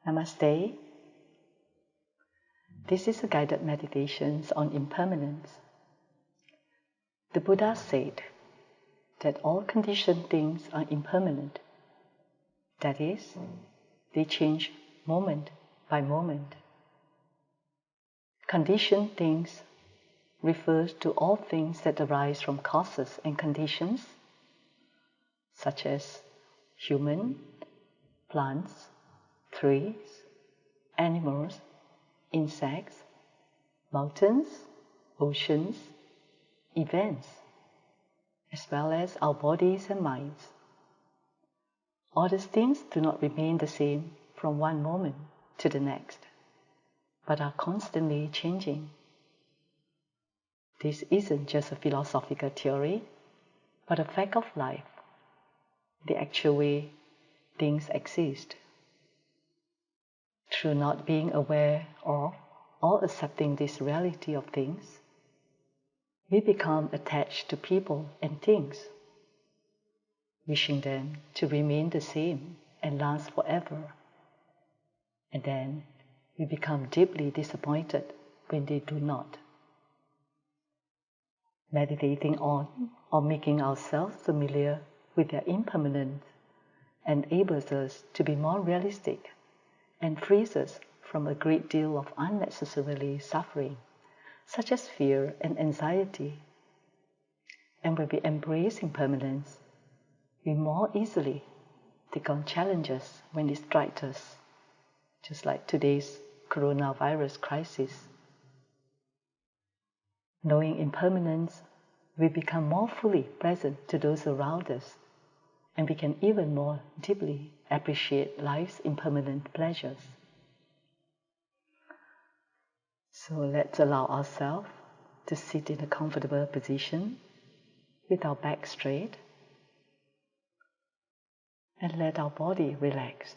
Namaste. This is a guided meditation on impermanence. The Buddha said that all conditioned things are impermanent. That is, they change moment by moment. Conditioned things refers to all things that arise from causes and conditions, such as human, plants, trees, animals, insects, mountains, oceans, events, as well as our bodies and minds. All these things do not remain the same from one moment to the next, but are constantly changing. This isn't just a philosophical theory, but a fact of life, the actual way things exist. Through not being aware of or accepting this reality of things, we become attached to people and things, wishing them to remain the same and last forever. And then we become deeply disappointed when they do not. Meditating on or making ourselves familiar with their impermanence enables us to be more realistic and frees us from a great deal of unnecessarily suffering, such as fear and anxiety. And when we embrace impermanence, we more easily take on challenges when they strike us, just like today's coronavirus crisis. Knowing impermanence, we become more fully present to those around us, and we can even more deeply appreciate life's impermanent pleasures. So let's allow ourselves to sit in a comfortable position with our back straight and let our body relax.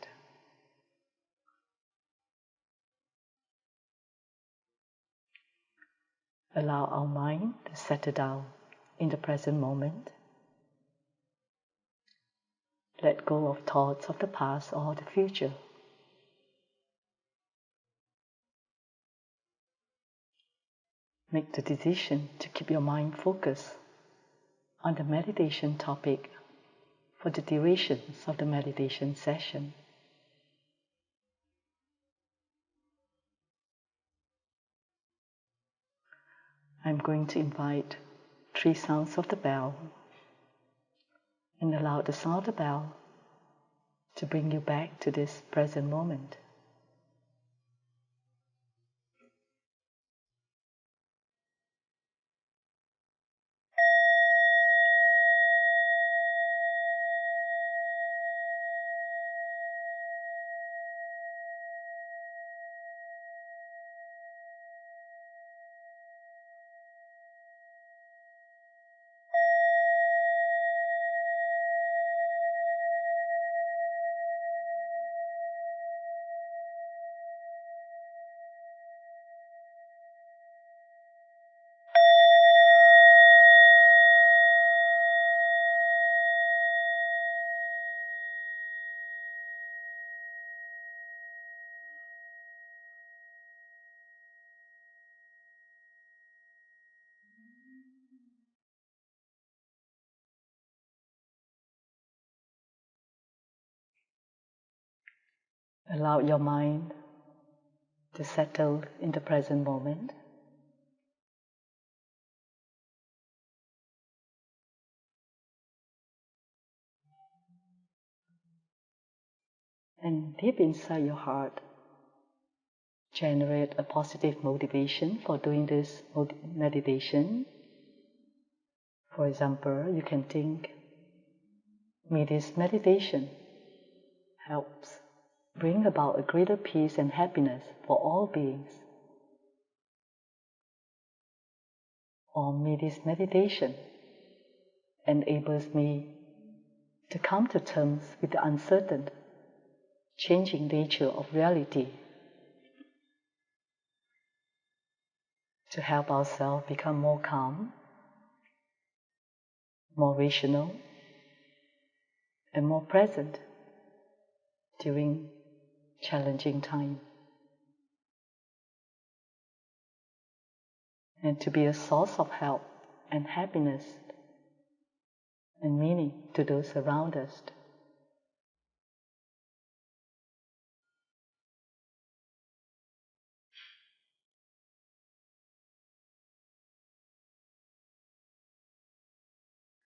Allow our mind to settle down in the present moment. Let go of thoughts of the past or the future. Make the decision to keep your mind focused on the meditation topic for the durations of the meditation session. I'm going to invite 3 sounds of the bell and allow the sound of the bell to bring you back to this present moment. Allow your mind to settle in the present moment. And deep inside your heart, generate a positive motivation for doing this meditation. For example, you can think, may this meditation helps bring about a greater peace and happiness for all beings. Or may this meditation enables me to come to terms with the uncertain, changing nature of reality, to help ourselves become more calm, more rational, and more present during challenging time, and to be a source of help and happiness and meaning to those around us.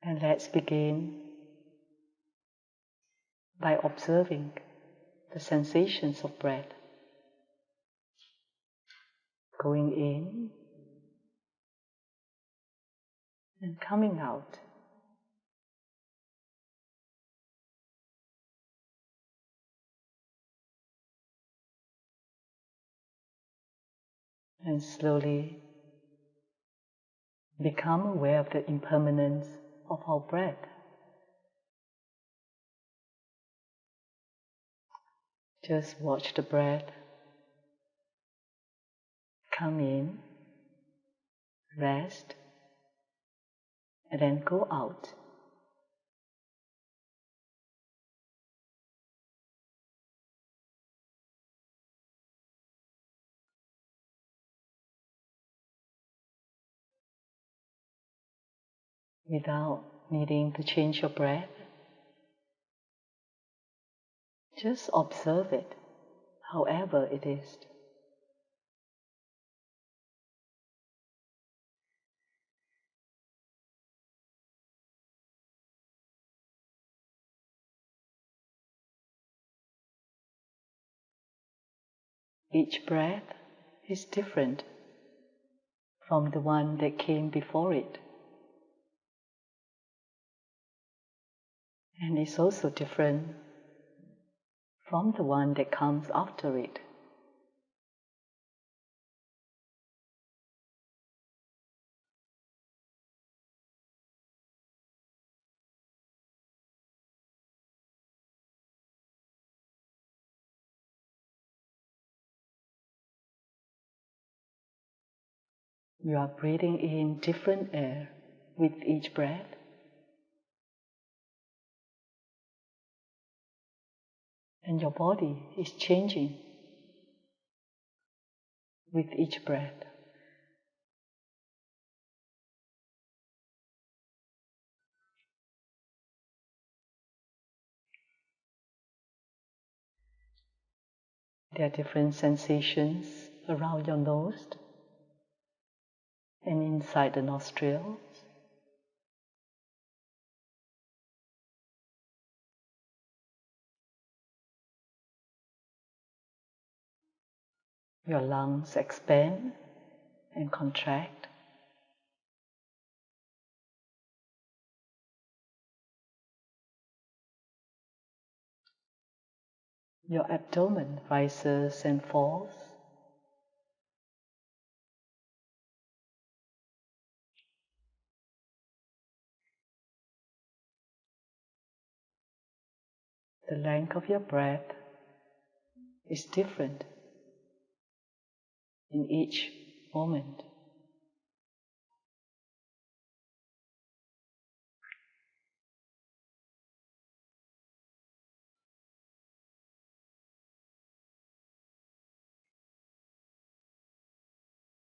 And let's begin by observing the sensations of breath going in and coming out. And slowly become aware of the impermanence of our breath. Just watch the breath come in, rest, and then go out. Without needing to change your breath, just observe it, however it is. Each breath is different from the one that came before it, and is also different from the one that comes after it. You are breathing in different air with each breath, and your body is changing with each breath. There are different sensations around your nose and inside the nostrils. Your lungs expand and contract. Your abdomen rises and falls. The length of your breath is different in each moment.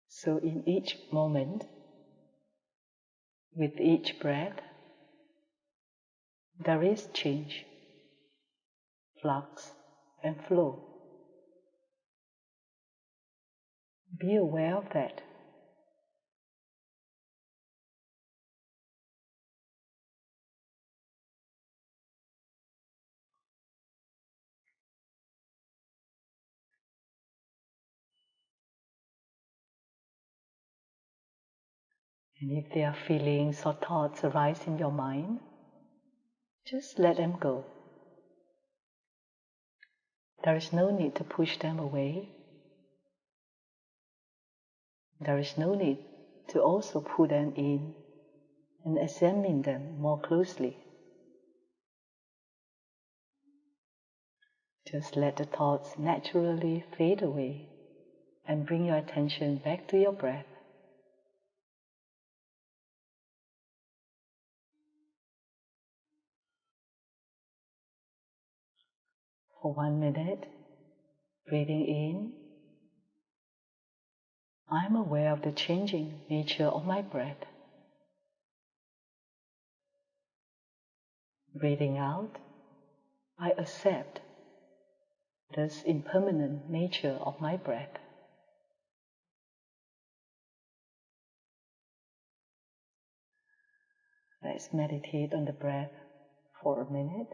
So in each moment, with each breath, there is change, flux and flow. Be aware of that. And if there are feelings or thoughts arise in your mind, just let them go. There is no need to push them away. There is no need to also pull them in and examine them more closely. Just let the thoughts naturally fade away and bring your attention back to your breath. For 1 minute, Breathing in, I'm aware of the changing nature of my breath. Breathing out, I accept this impermanent nature of my breath. Let's meditate on the breath for a minute.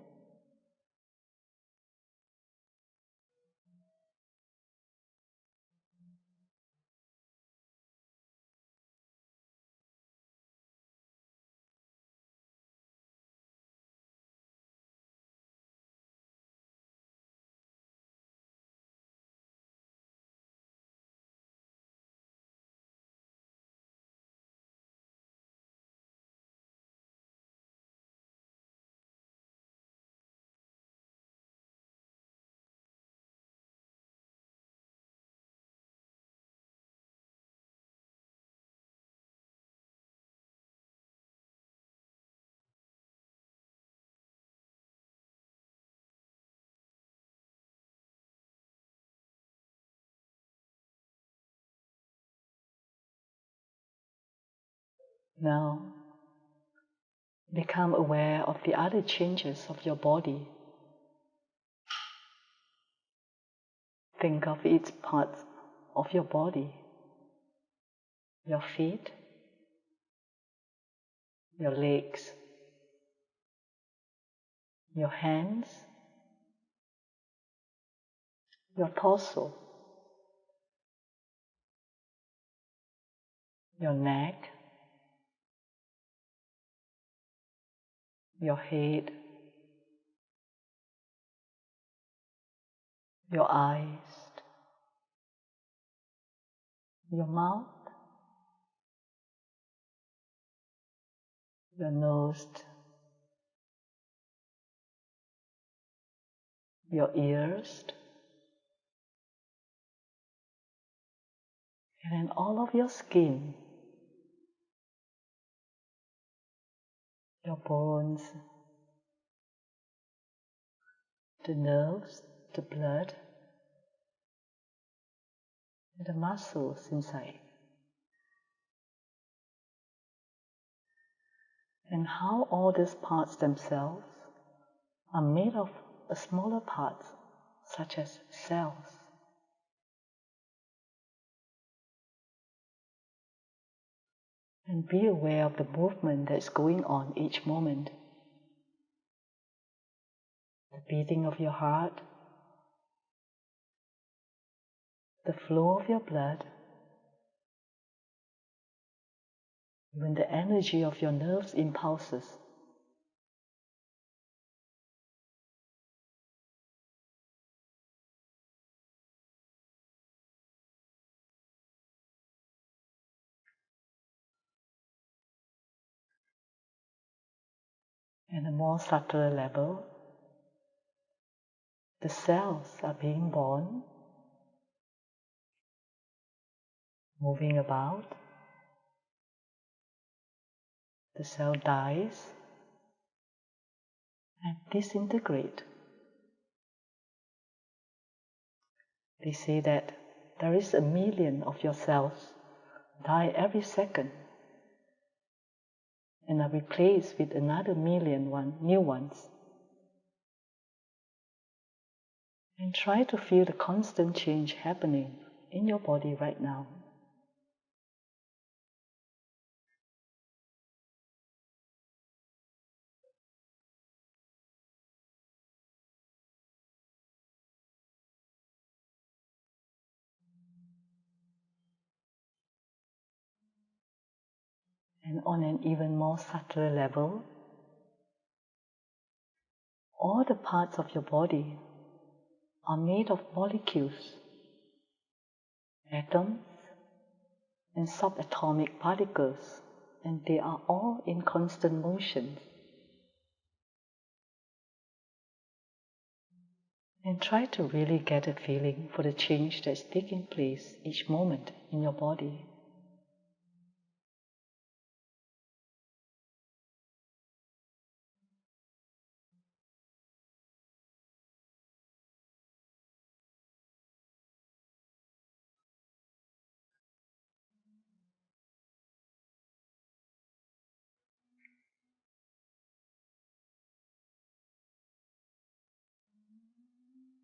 Now, become aware of the other changes of your body. Think of each part of your body, your feet, your legs, your hands, your torso, your neck, your head, your eyes, your mouth, your nose, your ears, and then all of your skin, your bones, the nerves, the blood, and the muscles inside. And how all these parts themselves are made of smaller parts, such as cells. And be aware of the movement that's going on each moment. The beating of your heart, the flow of your blood, even the energy of your nerves impulses. At a more subtle level, the cells are being born, moving about. The cell dies and disintegrate. They say that there is 1,000,000 of your cells die every second and are replaced with another 1,000,000 new ones. And try to feel the constant change happening in your body right now. And on an even more subtle level, all the parts of your body are made of molecules, atoms, and subatomic particles, and they are all in constant motion. And try to really get a feeling for the change that's taking place each moment in your body.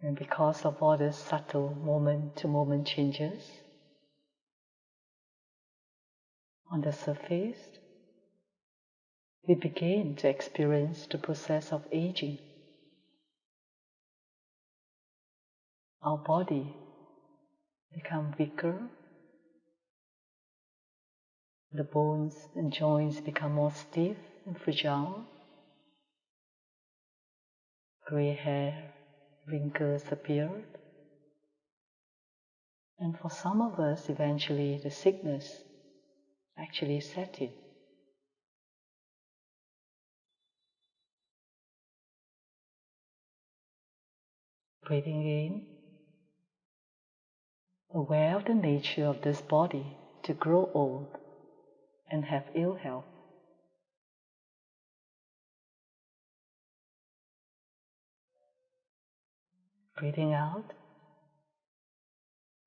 And because of all these subtle moment-to-moment changes, on the surface, we begin to experience the process of aging. Our body becomes weaker, the bones and joints become more stiff and fragile, gray hair, wrinkles appear, and for some of us eventually the sickness actually set in. Breathing in, aware of the nature of this body to grow old and have ill health. Breathing out,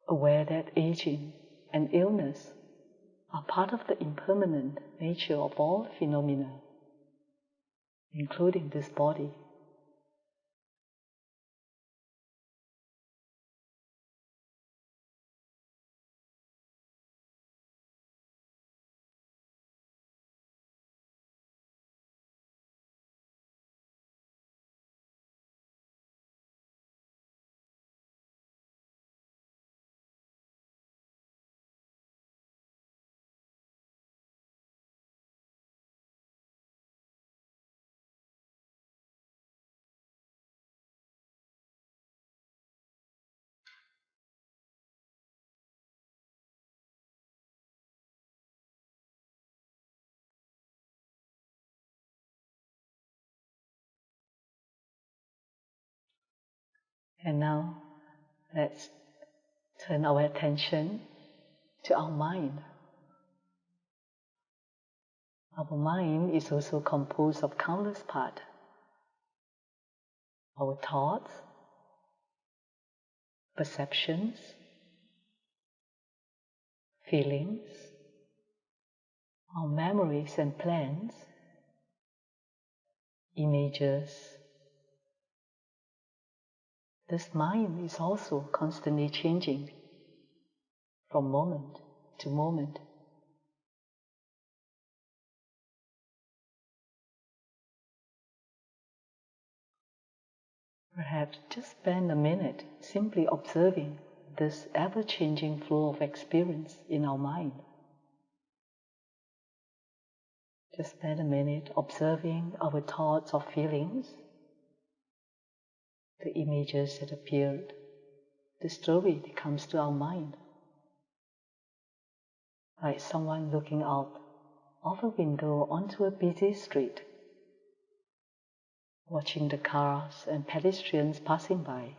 aware that aging and illness are part of the impermanent nature of all phenomena, including this body. And now, let's turn our attention to our mind. Our mind is also composed of countless parts. Our thoughts, perceptions, feelings, our memories and plans, images. This mind is also constantly changing from moment to moment. Perhaps just spend a minute simply observing this ever-changing flow of experience in our mind. Just spend a minute observing our thoughts or feelings, the images that appeared, the story that comes to our mind. Like someone looking out of a window onto a busy street, watching the cars and pedestrians passing by.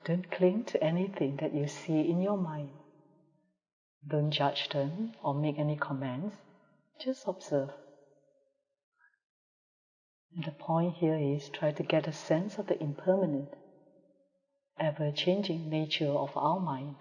Don't cling to anything that you see in your mind. Don't judge them or make any comments. Just observe. And the point here is try to get a sense of the impermanent, ever-changing nature of our mind.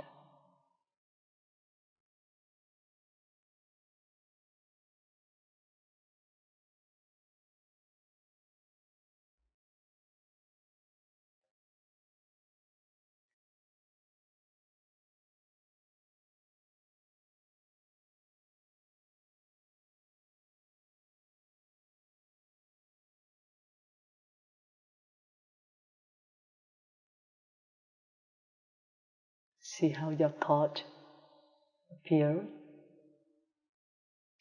See how your thought appear,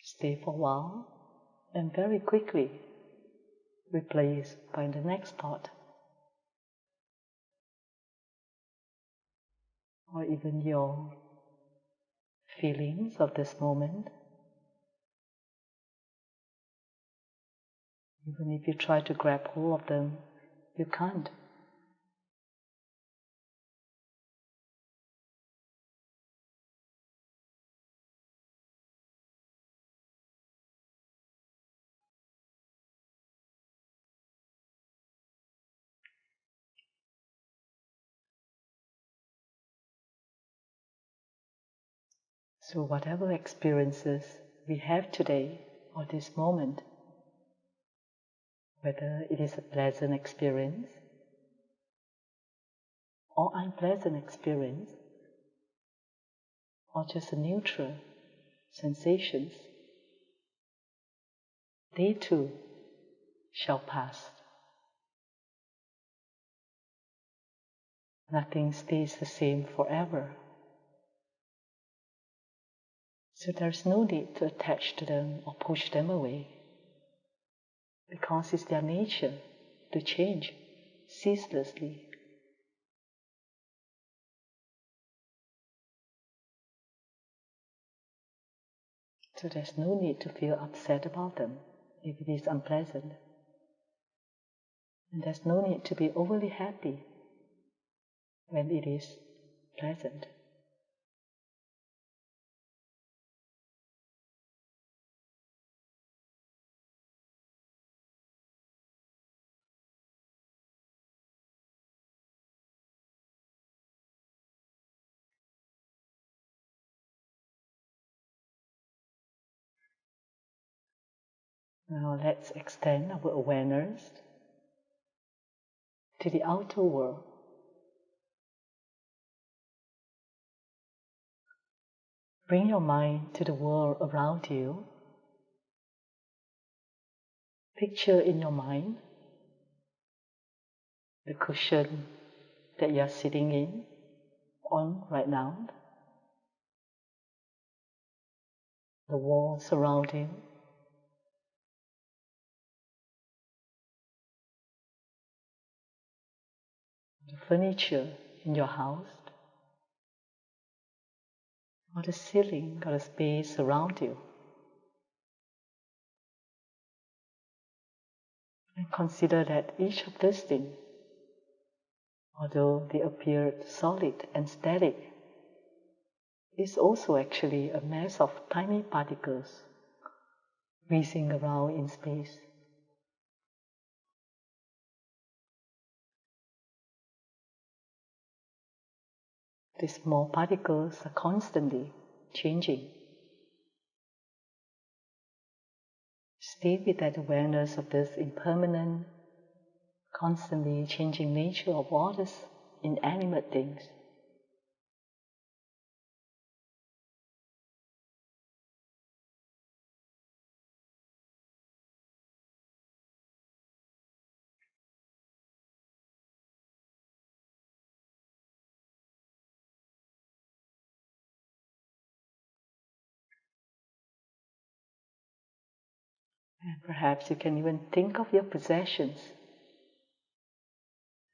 stay for a while, and very quickly replaced by the next thought. Or even your feelings of this moment. Even if you try to grab hold of them, you can't. So whatever experiences we have today or this moment, whether it is a pleasant experience or unpleasant experience, or just a neutral sensations, they too shall pass. Nothing stays the same forever. So there's no need to attach to them or push them away, because it's their nature to change ceaselessly. So there's no need to feel upset about them if it is unpleasant. And there's no need to be overly happy when it is pleasant. Now let's extend our awareness to the outer world. Bring your mind to the world around you. Picture in your mind the cushion that you are sitting on right now, the walls around you, the furniture in your house, or the ceiling or the space around you. And consider that each of these things, although they appear solid and static, is also actually a mass of tiny particles whizzing around in space. These small particles are constantly changing. Stay with that awareness of this impermanent, constantly changing nature of all these inanimate things. And perhaps you can even think of your possessions,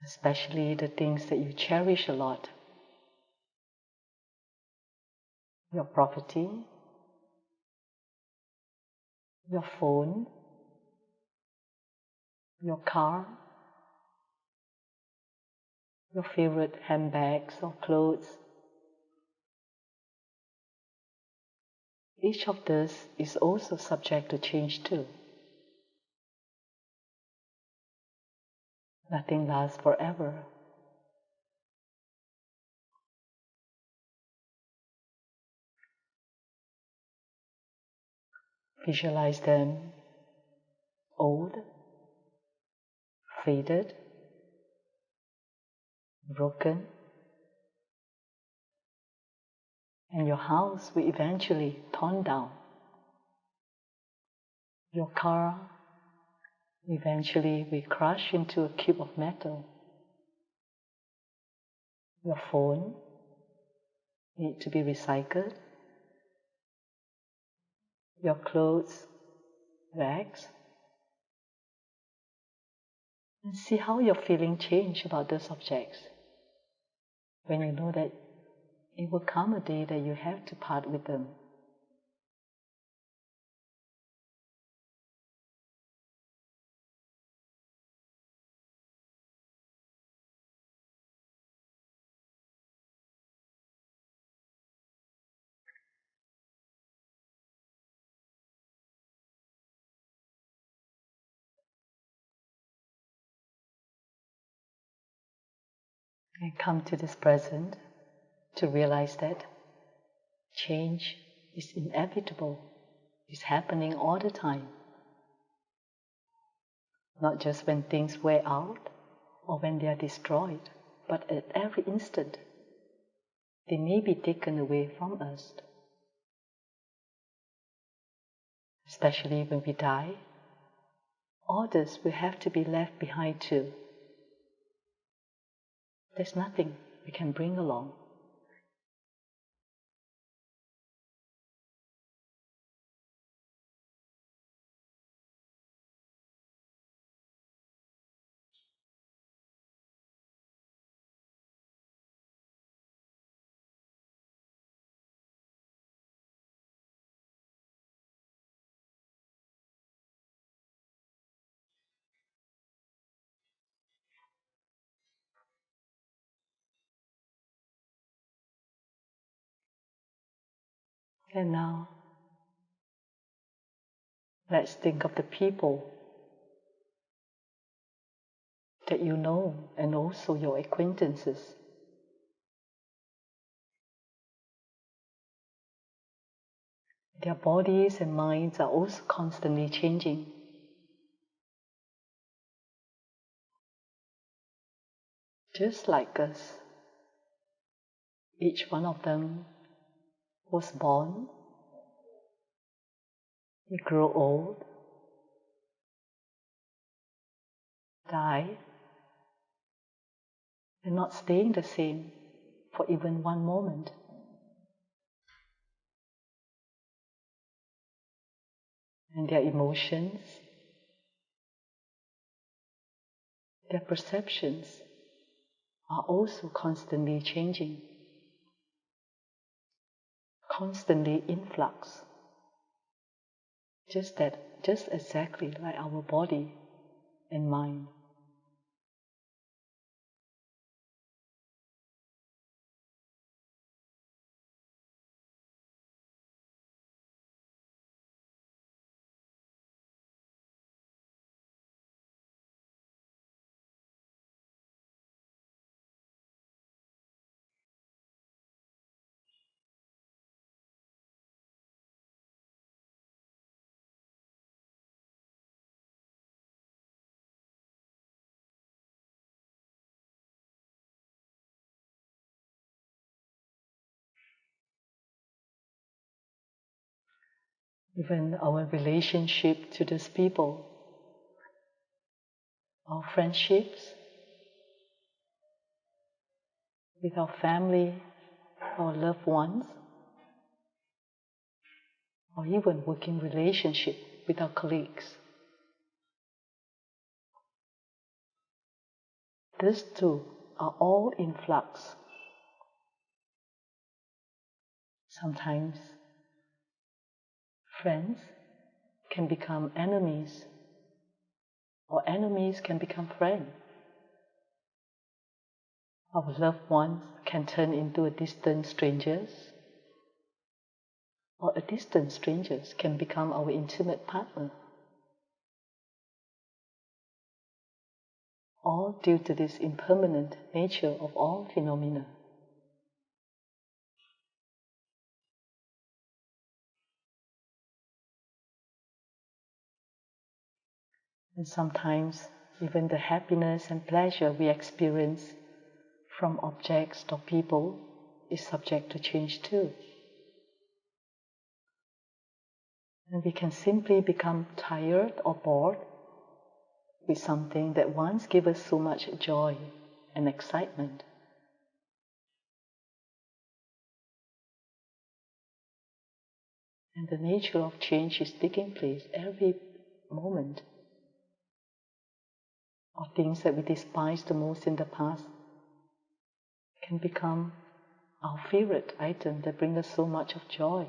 especially the things that you cherish a lot. Your property, your phone, your car, your favorite handbags or clothes. Each of this is also subject to change too. Nothing lasts forever. Visualize them old, faded, broken, and your house will eventually torn down. Your car eventually will crush into a cube of metal. Your phone needs to be recycled. Your clothes, rags. And see how your feeling change about those objects when you know that it will come a day that you have to part with them. And come to this present to realize that change is inevitable is happening all the time. Not just when things wear out or when they are destroyed, but at every instant. They may be taken away from us. Especially when we die, others will have to be left behind too. There's nothing we can bring along. And now, let's think of the people that you know and also your acquaintances. Their bodies and minds are also constantly changing. Just like us, each one of them was born, they grow old, die, and not staying the same for even one moment. And their emotions, their perceptions are also constantly changing, constantly in flux. Just exactly like our body and mind. Even our relationship to these people, our friendships with our family, our loved ones, or even working relationship with our colleagues. These two are all in flux. Sometimes friends can become enemies, or enemies can become friends. Our loved ones can turn into a distant strangers, or a distant strangers can become our intimate partner. All due to this impermanent nature of all phenomena. And sometimes even the happiness and pleasure we experience from objects or people is subject to change too. And we can simply become tired or bored with something that once gave us so much joy and excitement. And the nature of change is taking place every moment. Or things that we despise the most in the past can become our favorite item that bring us so much of joy.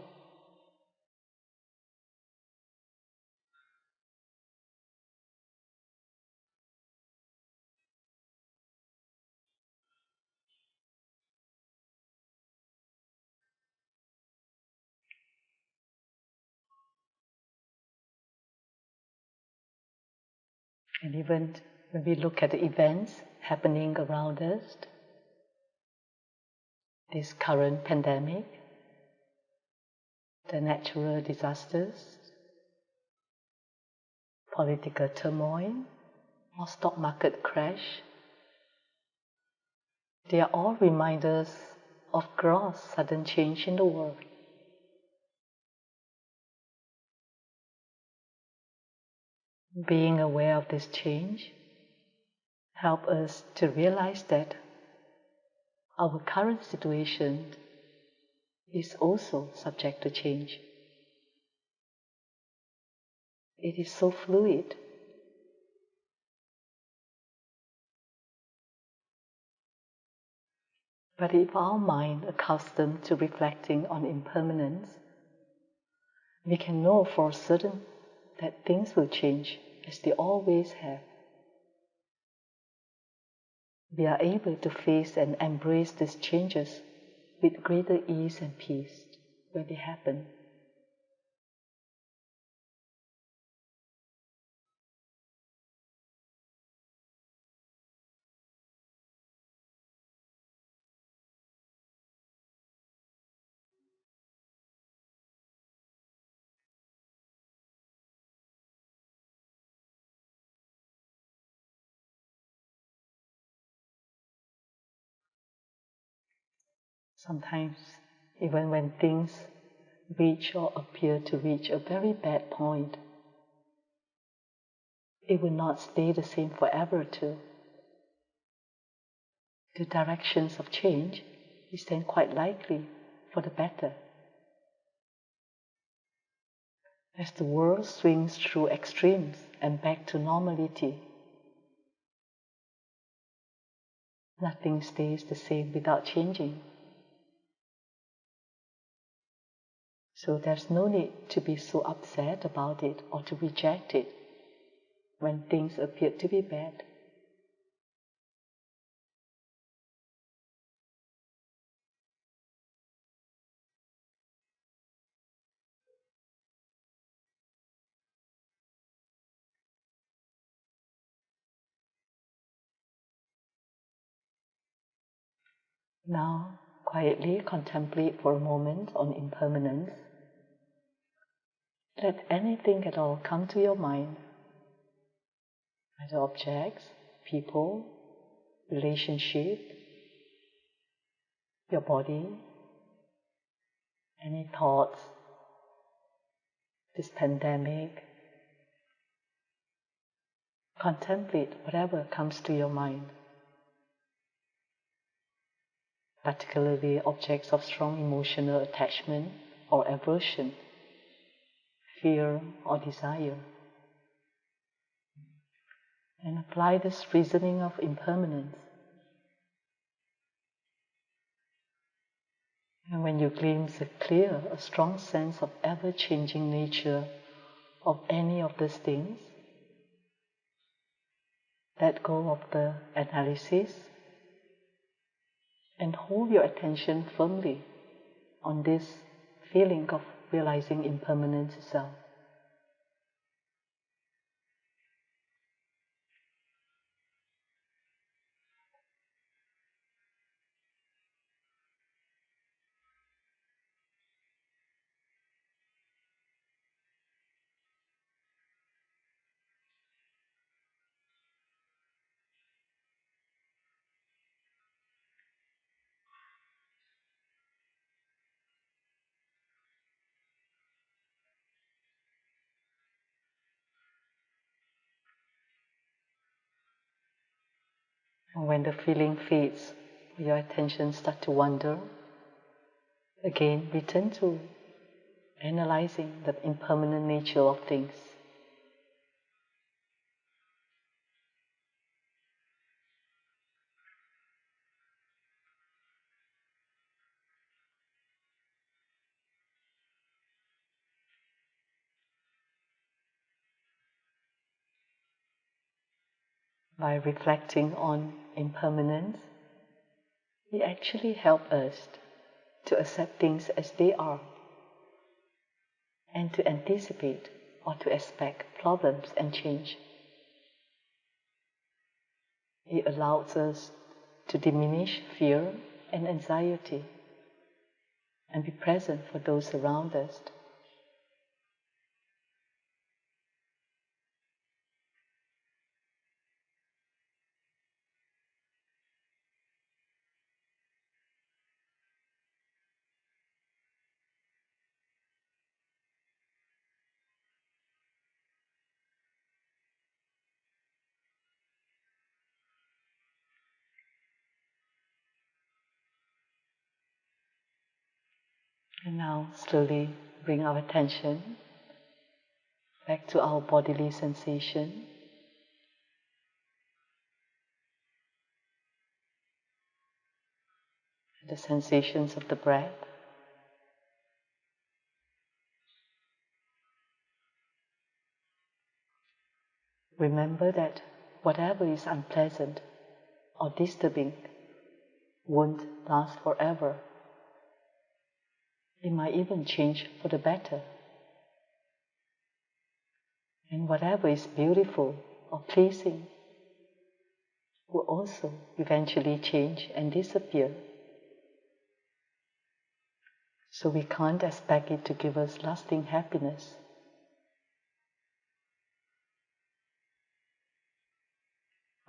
And even when we look at the events happening around us, this current pandemic, the natural disasters, political turmoil, or stock market crash, they are all reminders of gross sudden change in the world. Being aware of this change helps us to realize that our current situation is also subject to change. It is so fluid. But if our mind is accustomed to reflecting on impermanence, we can know for certain that things will change as they always have. We are able to face and embrace these changes with greater ease and peace when they happen. Sometimes, even when things reach or appear to reach a very bad point, it will not stay the same forever too. The directions of change is then quite likely for the better. As the world swings through extremes and back to normality, nothing stays the same without changing. So there's no need to be so upset about it or to reject it when things appear to be bad. Now, quietly contemplate for a moment on impermanence. Let anything at all come to your mind, either objects, people, relationship, your body, any thoughts, this pandemic. Contemplate whatever comes to your mind, particularly objects of strong emotional attachment or aversion, fear or desire. And apply this reasoning of impermanence. And when you glimpse a strong sense of ever-changing nature of any of these things, let go of the analysis and hold your attention firmly on this feeling of realizing impermanence itself. And when the feeling fades, your attention starts to wander, again return to analyzing the impermanent nature of things. By reflecting on impermanence, it actually helps us to accept things as they are and to anticipate or to expect problems and change. It allows us to diminish fear and anxiety and be present for those around us. And now slowly bring our attention back to our bodily sensation. The sensations of the breath. Remember that whatever is unpleasant or disturbing won't last forever. It might even change for the better. And whatever is beautiful or pleasing will also eventually change and disappear. So we can't expect it to give us lasting happiness.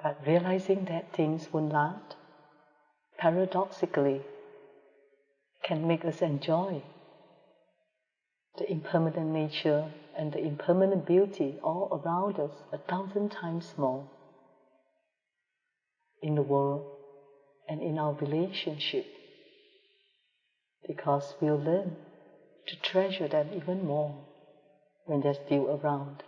But realizing that things won't last, paradoxically, can make us enjoy the impermanent nature and the impermanent beauty all around us 1,000 times more in the world and in our relationship, because we'll learn to treasure them even more when they're still around.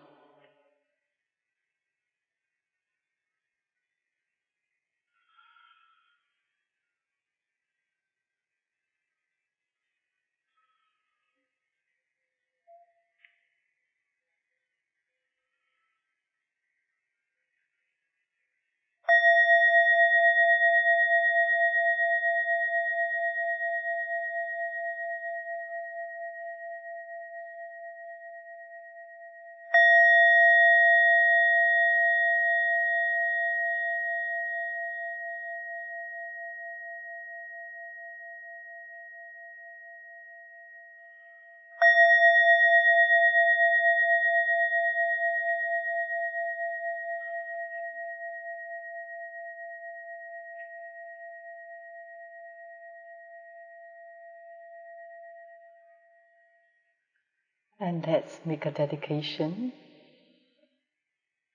And let's make a dedication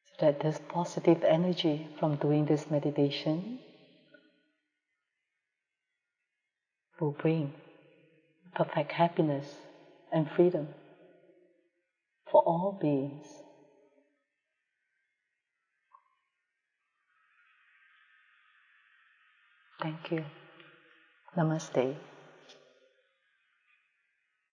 so that this positive energy from doing this meditation will bring perfect happiness and freedom for all beings. Thank you. Namaste.